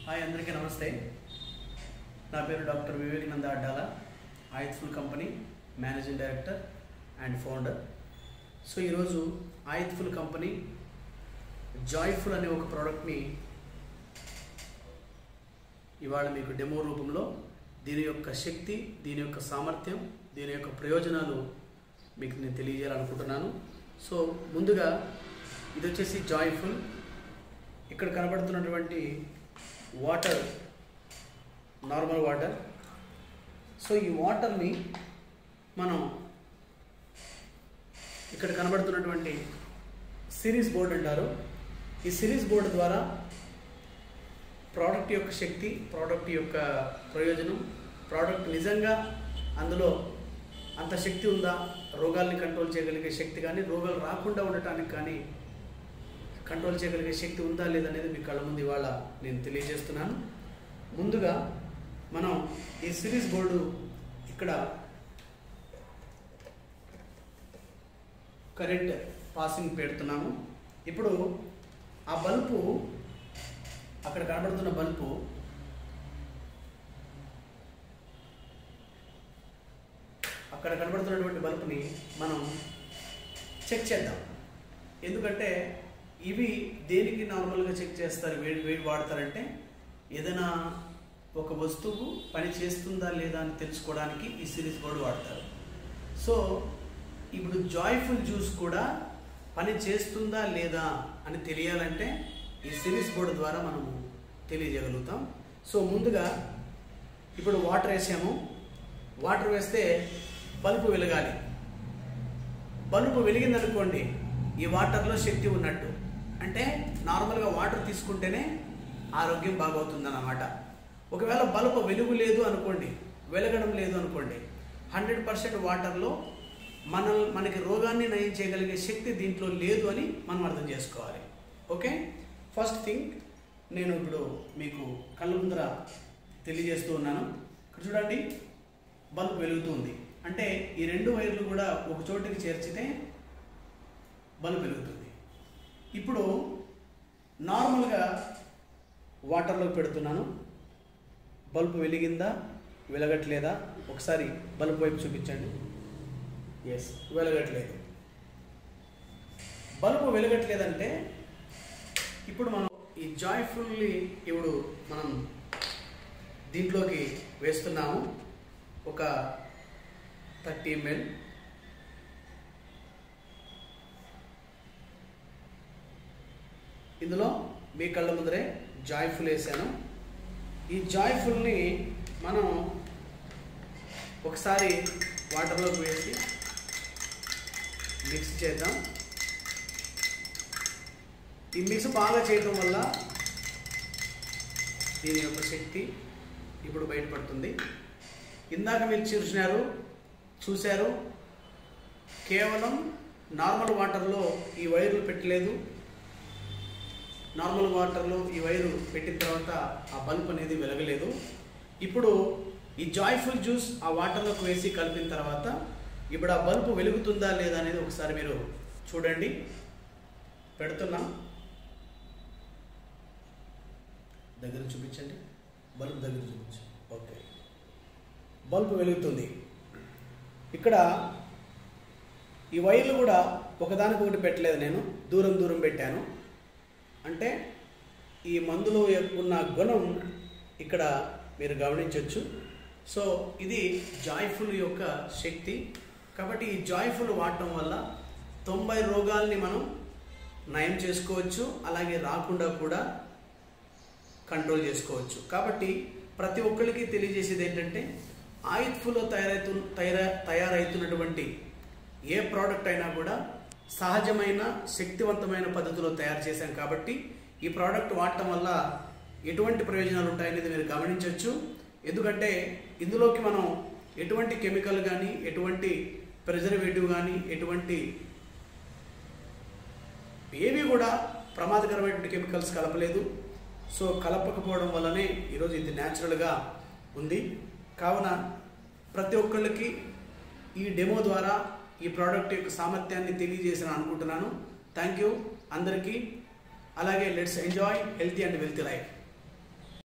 Hi అందరికీ నమస్తే. నా పేరు డాక్టర్ వివేకానంద అడ్డాల, ఆయత్ఫుల్ company managing director and founder. So ఈరోజు ఆయత్ఫుల్ కంపెనీ జాయ్ఫుల్ అనే ఒక ప్రోడక్ట్ని ఇవాళ మీకు డెమో రూపంలో దీని యొక్క శక్తి, దీని యొక్క సామర్థ్యం, దీని యొక్క ప్రయోజనాలు మీకు నేను తెలియజేయాలనుకుంటున్నాను. సో ముందుగా ఇది వచ్చేసి జాయ్ఫుల్. ఇక్కడ కనబడుతున్నటువంటి వాటర్ నార్మల్ వాటర్. సో ఈ వాటర్ని మనం ఇక్కడ కనబడుతున్నటువంటి సిరీస్ బోర్డ్ అంటారు. ఈ సిరీస్ బోర్డు ద్వారా ప్రోడక్ట్ యొక్క శక్తి, ప్రోడక్ట్ యొక్క ప్రయోజనం, ప్రోడక్ట్ నిజంగా అందులో అంత శక్తి ఉందా, రోగాల్ని కంట్రోల్ చేయగలిగే శక్తి కానీ, రోగాలు రాకుండా ఉండటానికి కానీ కంట్రోల్ చేయగలిగే శక్తి ఉందా లేదనేది మీ కళ్ళ ముందు ఇవాళ నేను తెలియజేస్తున్నాను. ముందుగా మనం ఈ సిరీస్ బోర్డు ఇక్కడ కరెంట్ పాసింగ్ పెడుతున్నాము. ఇప్పుడు ఆ బల్బు, అక్కడ కనబడుతున్న బల్బు అక్కడ కనబడుతున్నటువంటి బల్బుని మనం చెక్ చేద్దాం. ఎందుకంటే ఇవి దేనికి నార్మల్గా చెక్ చేస్తారు, వేడి వాడతారంటే ఏదైనా ఒక వస్తువు పని చేస్తుందా లేదా అని తెలుసుకోవడానికి ఈ సిరీస్ బోర్డు వాడతారు. సో ఇప్పుడు జాయ్ఫుల్ జ్యూస్ కూడా పని చేస్తుందా లేదా అని తెలియాలంటే ఈ సిరీస్ బోర్డు ద్వారా మనము తెలియజేయగలుగుతాం. సో ముందుగా ఇప్పుడు వాటర్ వేసాము. వాటర్ వేస్తే బల్బు వెలగాలి. బల్బు వెలిగిందనుకోండి, ఈ వాటర్లో శక్తి ఉన్నట్టు. అంటే నార్మల్గా వాటర్ తీసుకుంటేనే ఆరోగ్యం బాగవుతుందన్నమాట. ఒకవేళ బల్బు వెలుగు లేదు అనుకోండి, వెలగడం లేదు అనుకోండి, 100% వాటర్లో మనకి రోగాన్ని నయం చేయగలిగే శక్తి దీంట్లో లేదు అని మనం అర్థం చేసుకోవాలి. ఓకే, ఫస్ట్ థింగ్ నేను ఇప్పుడు మీకు కళ్ళ ముందర తెలియజేస్తూ ఉన్నాను. ఇక్కడ చూడండి, బల్బు వెలుగుతుంది. అంటే ఈ రెండు వైర్లు కూడా ఒక చోటికి చేర్చితే బల్బు వెలుగుతుంది. ఇప్పుడు నార్మల్గా వాటర్లోకి పెడుతున్నాను. బల్బు వెలిగిందా, వెలగట్లేదా ఒకసారి బల్బు వైపు చూపించండి. ఎస్, వెలగట్లేదు. బల్బు వెలగట్లేదంటే ఇప్పుడు మనం ఈ జాయ్ఫుల్లీ ఇప్పుడు మనం దీంట్లోకి వేస్తున్నాము. ఒక 30 ml. ఇందులో మీ కళ్ళ ముందరే జాయ్ఫుల్ వేసాను. ఈ జాయ్ఫుల్ని మనం ఒకసారి వాటర్లోకి వేసి మిక్స్ చేద్దాం. ఈ మిక్స్ బాగా చేయడం వల్ల దీని యొక్క శక్తి ఇప్పుడు బయటపడుతుంది. ఇందాక మీరు చూశారు, కేవలం నార్మల్ వాటర్లో ఈ వైర్లు పెట్టలేదు. నార్మల్ వాటర్లో ఈ వైరు పెట్టిన తర్వాత ఆ బల్బ్ అనేది వెలగలేదు. ఇప్పుడు ఈ జాయ్ఫుల్ జ్యూస్ ఆ వాటర్లోకి వేసి కలిపిన తర్వాత ఇప్పుడు ఆ బల్బు వెలుగుతుందా లేదా అనేది ఒకసారి మీరు చూడండి. పెడుతున్నాం, దగ్గర చూపించండి, బల్బు దగ్గర చూపించండి. ఓకే, బల్బు వెలుగుతుంది. ఇక్కడ ఈ వైర్లు కూడా ఒకదానికొకటి పెట్టలేదు, నేను దూరం పెట్టాను. అంటే ఈ మందులో ఉన్న గుణం ఇక్కడ మీరు గమనించవచ్చు. సో ఇది జాయ్ఫుల్ యొక్క శక్తి. కాబట్టి ఈ జాయ్ఫుల్ వాడటం వల్ల 90 రోగాల్ని మనం నయం చేసుకోవచ్చు, అలాగే రాకుండా కూడా కంట్రోల్ చేసుకోవచ్చు. కాబట్టి ప్రతి ఒక్కరికి తెలియజేసేది ఏంటంటే, ఆయత్ఫుల్లో తయారవుతున్నటువంటి ఏ ప్రోడక్ట్ అయినా కూడా సహజమైన, శక్తివంతమైన పద్ధతిలో తయారు చేశాం. కాబట్టి ఈ ప్రోడక్ట్ వాడటం వల్ల ఎటువంటి ప్రయోజనాలు ఉంటాయనేది మీరు గమనించవచ్చు. ఎందుకంటే ఇందులోకి మనం ఎటువంటి కెమికల్ కానీ, ఎటువంటి ప్రిజర్వేటివ్ కానీ, ఎటువంటి ఏవి కూడా ప్రమాదకరమైనటువంటి కెమికల్స్ కలపలేదు. సో కలపకపోవడం వల్లనే ఈరోజు ఇది న్యాచురల్గా ఉంది. కావున ప్రతి ఒక్కళ్ళకి ఈ డెమో ద్వారా ఈ ప్రోడక్ట్ యొక్క సామర్థ్యాన్ని తెలియజేసిన అనుకుంటున్నాను. థ్యాంక్ యూ అందరికీ. అలాగే let's enjoy healthy and wealthy life.